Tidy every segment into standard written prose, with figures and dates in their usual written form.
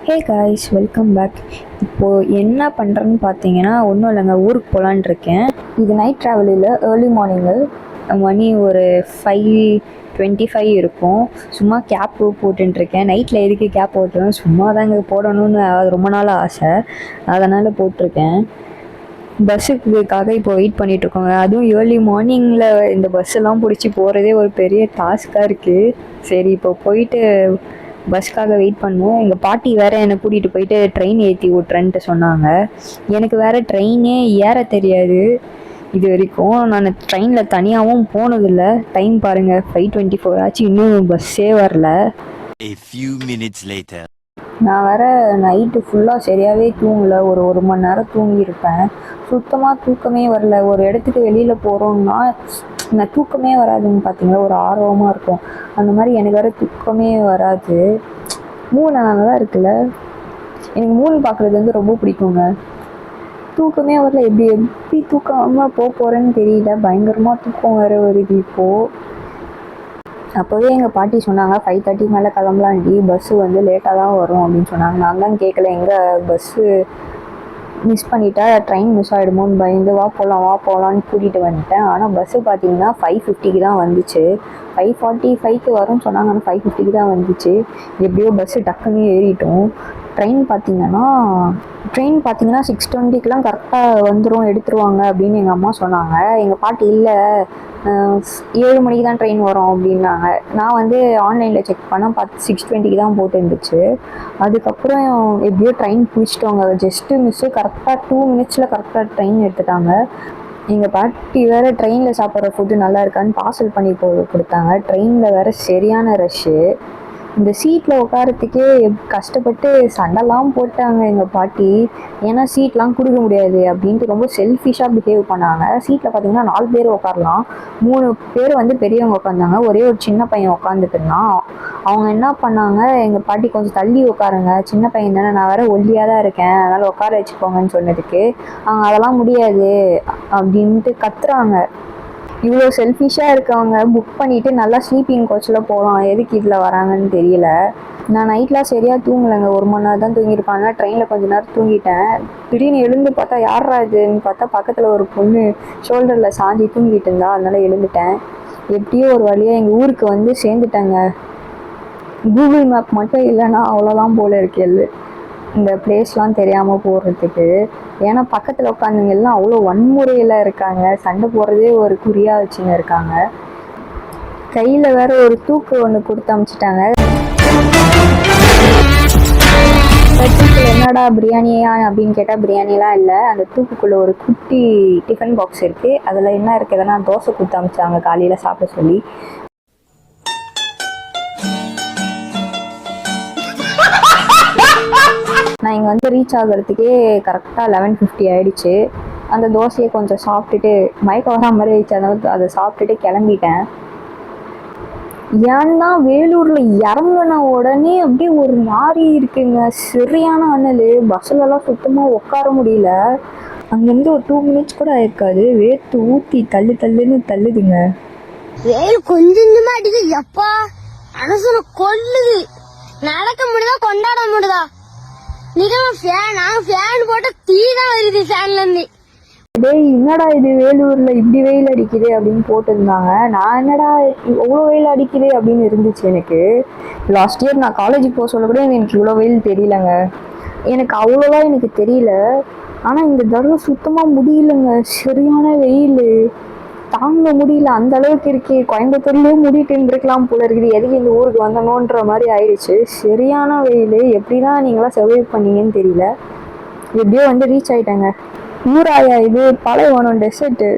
Hey guys, welcome back. இப்போது என்ன பண்ணுறேன்னு பார்த்தீங்கன்னா, ஒன்றும் இல்லைங்க, ஊருக்கு போகலான் இருக்கேன். இது நைட் ட்ராவலில் ஏர்லி மார்னிங்கு மணி ஒரு 5:25 இருக்கும். சும்மா கேப் போட்டுருக்கேன். நைட்டில் எதுக்கு கேப் போட்டுருவேன், சும்மா தாங்க போடணும்னு அது ரொம்ப நாள் ஆசை, அதனால் போட்டிருக்கேன். பஸ்ஸுக்காக இப்போ வெயிட் பண்ணிகிட்ருக்கோங்க. அதுவும் ஏர்லி மார்னிங்கில் இந்த பஸ்ஸெல்லாம் பிடிச்சி போகிறதே ஒரு பெரிய டாஸ்க்காக இருக்குது. சரி, இப்போ போயிட்டு பஸ்ஸுக்காக வெயிட் பண்ணுவோம். எங்கள் பாட்டி வேறு என்னை கூட்டிகிட்டு போயிட்டு ட்ரெயின் ஏற்றி விட்றேன்ட்டு சொன்னாங்க. எனக்கு வேறு ட்ரெயினே ஏற தெரியாது. இது வரைக்கும் நான் ட்ரெயினில் தனியாகவும் போனதில்லை. டைம் பாருங்கள், 5:24 ஆச்சு, இன்னும் பஸ்ஸே வரல. A few minutes later. நான் வேறு நைட்டு ஃபுல்லாக சரியாகவே தூங்கலை. ஒரு மணி நேரம் தூங்கியிருப்பேன். சுத்தமாக தூக்கமே வரல. ஒரு இடத்துக்கு வெளியில் போகிறோன்னா நான் தூக்கமே வராதுன்னு பார்த்தீங்களா, ஒரு ஆர்வமாக இருக்கும். அந்த மாதிரி எனக்கு வேறு தூக்கமே வராது. மூணு நல்லா இருக்குல்ல, எனக்கு மூணு பார்க்குறது வந்து ரொம்ப பிடிக்குங்க. தூக்கமே வரல. எப்படி தூக்காமல் போகிறேன்னு தெரியல. பயங்கரமாக தூக்கம் வேறு வருது இப்போது. அப்போவே எங்கள் பாட்டி சொன்னாங்க 5:30 மேலே கிளம்பலாண்டி, பஸ்ஸு வந்து லேட்டாக தான் வரும் அப்படின்னு சொன்னாங்க. நான் தான் கேட்கல, எங்கே பஸ்ஸு மிஸ் பண்ணிட்டா ட்ரெயின் மிஸ் ஆகிடுமோன்னு பயந்து வா போகலான்னு கூட்டிகிட்டு வந்துட்டேன். ஆனால் பஸ்ஸு பார்த்தீங்கன்னா 5:50க்கு தான் வந்துச்சு. 5:45க்கு வரும்னு சொன்னாங்க, ஆனால் 5:50க்கு தான் வந்துச்சு. எப்படியோ பஸ்ஸு டக்குன்னு ஏறிட்டோம். ட்ரெயின் பார்த்தீங்கன்னா 6:20க்கெலாம் கரெக்டாக வந்துடும், எடுத்துருவாங்க அப்படின்னு எங்கள் அம்மா சொன்னாங்க. எங்கள் பாட்டி இல்லை 7 மணிக்கு தான் ட்ரெயின் வரும் அப்படின்னாங்க. நான் வந்து ஆன்லைனில் செக் பண்ணால் 6:20க்கு தான் போட்டுருந்துச்சு. அதுக்கப்புறம் எப்படியோ ட்ரெயின் பிடிச்சிட்டோங்க. ஜஸ்ட்டு மிஸ்ஸு கரெக்டாக 2 மினிட்ஸில் கரெக்டாக ட்ரெயின் எடுத்துட்டாங்க. எங்கள் பாட்டி வேறு ட்ரெயினில் சாப்பிட்ற ஃபுட்டு நல்லா இருக்கான்னு பார்சல் பண்ணி கொடுத்தாங்க. ட்ரெயினில் வேறு சரியான ரஷ்ஷு. இந்த சீட்டில் உட்காரத்துக்கே கஷ்டப்பட்டு சண்டைலாம் போட்டாங்க எங்கள் பாட்டி. ஏன்னா சீட்லாம் கொடுக்க முடியாது அப்படின்ட்டு ரொம்ப செல்ஃபிஷாக பிஹேவ் பண்ணாங்க. சீட்டில் பார்த்தீங்கன்னா 4 பேர் உட்காரலாம். 3 பேர் வந்து பெரியவங்க உட்காந்தாங்க, ஒரே ஒரு சின்ன பையன் உட்காந்துட்டு இருந்தான். அவங்க என்ன பண்ணாங்க, எங்கள் பாட்டி கொஞ்சம் தள்ளி உட்காருங்க, சின்ன பையன் தானே, நான் வேறு ஒல்லியாக தான் இருக்கேன், அதனால் உட்கார வச்சுக்கோங்கன்னு சொன்னதுக்கு அவங்க அதெல்லாம் முடியாது அப்படின்ட்டு கத்துறாங்க. இவ்வளோ செல்ஃபிஷாக இருக்கவங்க புக் பண்ணிவிட்டு நல்லா ஸ்லீப்பிங் கோச்சில் போகலாம், எதுக்கு இதில் வராங்கன்னு தெரியல. நான் நைட்லாம் சரியாக தூங்கலைங்க, 1 மணி நேரம் தான் தூங்கியிருப்பேன். ஆனால் ட்ரெயினில் கொஞ்சம் நேரம் தூங்கிட்டேன். திடீர்னு எழுந்து பார்த்தா யாரா இதுன்னு பார்த்தா பக்கத்தில் ஒரு பொண்ணு ஷோல்டரில் சாஞ்சி தூங்கிட்டு இருந்தா, அதனால் எழுந்துட்டேன். எப்படியோ ஒரு வழியாக எங்கள் ஊருக்கு வந்து சேர்ந்துட்டேங்க. கூகுள் மேப் மட்டும் இல்லைன்னா அவ்வளோதான் போல் இருக்கு இந்த பிளேஸ்லாம் தெரியாமல் போடுறதுக்கு. ஏன்னா பக்கத்தில் உட்காந்துங்க எல்லாம் அவ்வளோ வன்முறையில் இருக்காங்க, சண்டை போடுறதே ஒரு குறியாக வச்சுன்னு இருக்காங்க. கையில் வேற ஒரு தூக்கு ஒன்று கொடுத்து அனுப்பிச்சிட்டாங்க. தூக்கில் என்னடா பிரியாணியா அப்படின்னு கேட்டால் பிரியாணிலாம் இல்லை. அந்த தூக்குக்குள்ளே ஒரு குட்டி டிஃபன் பாக்ஸ் இருக்குது. அதில் என்ன இருக்குதுன்னா தோசை கொடுத்து அனுப்பிச்சாங்க காலையில் சாப்பிட சொல்லி. நான் இங்கே வந்து ரீச் ஆகிறதுக்கே கரெக்டாக 11:50 ஆகிடுச்சு. அந்த தோசையை கொஞ்சம் சாப்பிட்டுட்டு மயக்கம் வர மாதிரி ஆயிடுச்சு, அதனால அதை சாப்பிட்டுட்டு கிளம்பிட்டேன். ஏன்னா வேலூரில் இறங்கின உடனே அப்படியே ஒரு மாதிரி இருக்குங்க, சரியான அனல். பஸ்ஸுலலாம் சுத்தமாக உட்கார முடியல. அங்கேருந்து ஒரு 2 மினிட்ஸ் கூட ஆயிருக்காது, வேர்த்து ஊற்றி தள்ளுன்னு தள்ளுதுங்க. வெயில் கொஞ்சமா அடிக்குது, எப்பா மனசுல கொல்லுது. நடக்க முடியுதா, கொண்டாட முடியுதா? ஃபேன் போட்ட தீ தான் வருது ஃபேன்ல இருந்து. டேய், என்னடா இது வேலூர்ல இப்படி வெயில் அடிக்குது அப்படின்னு போட்டிருந்தாங்க. நான் என்னடா இவ்வளோ வெயில் அடிக்குது அப்படின்னு இருந்துச்சு எனக்கு. லாஸ்ட் இயர் நான் காலேஜ் போக சொல்ல கூட எனக்கு இவ்வளோ வெயில் தெரியலங்க. எனக்கு அவ்வளோவா எனக்கு தெரியல. ஆனால் இந்த தடவை சுத்தமாக முடியலங்க, சரியான வெயில், தாங்க முடியல, அந்த அளவுக்கு இருக்கு. கோயம்புத்தூர்லேயே மூடிட்டு இருந்திருக்கலாம் போல இருக்குது, எதுக்கு இந்த ஊருக்கு வந்தனோன்ற மாதிரி ஆயிடுச்சு. சரியான வெயில். எப்படிதான் நீங்களாம் சர்வைவ் பண்ணீங்கன்னு தெரியல. எப்படியோ வந்து ரீச் ஆகிட்டாங்க. ஊராயா இது, பாலைவனம் டெசர்ட்டு.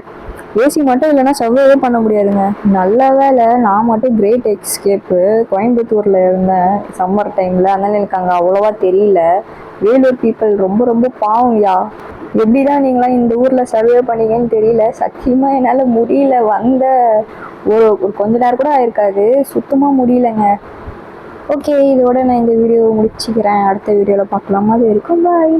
ஏசி மட்டும் இல்லைன்னா சர்வைவே பண்ண முடியாதுங்க. நல்ல வேலை நான் மட்டும் கிரேட் எஸ்கேப்பு கோயம்புத்தூரில் இருந்தேன் சம்மர் டைமில், அதனால் எனக்கு அங்கே அவ்வளோவா தெரியல. வேலூர் பீப்புள் ரொம்ப ரொம்ப பாவம்யா. எப்படிதான் நீங்களாம் இந்த ஊரில் சர்வே பண்ணீங்கன்னு தெரியல. சத்தியமாக என்னால் முடியல. வந்த ஒரு கொஞ்ச நேரம் கூட ஆயிருக்காது, சுத்தமாக முடியலங்க. ஓகே, இதோட நான் இந்த வீடியோ முடிச்சுக்கிறேன். அடுத்த வீடியோவில் பார்க்கலாம். அது வரைக்கும் பாய்.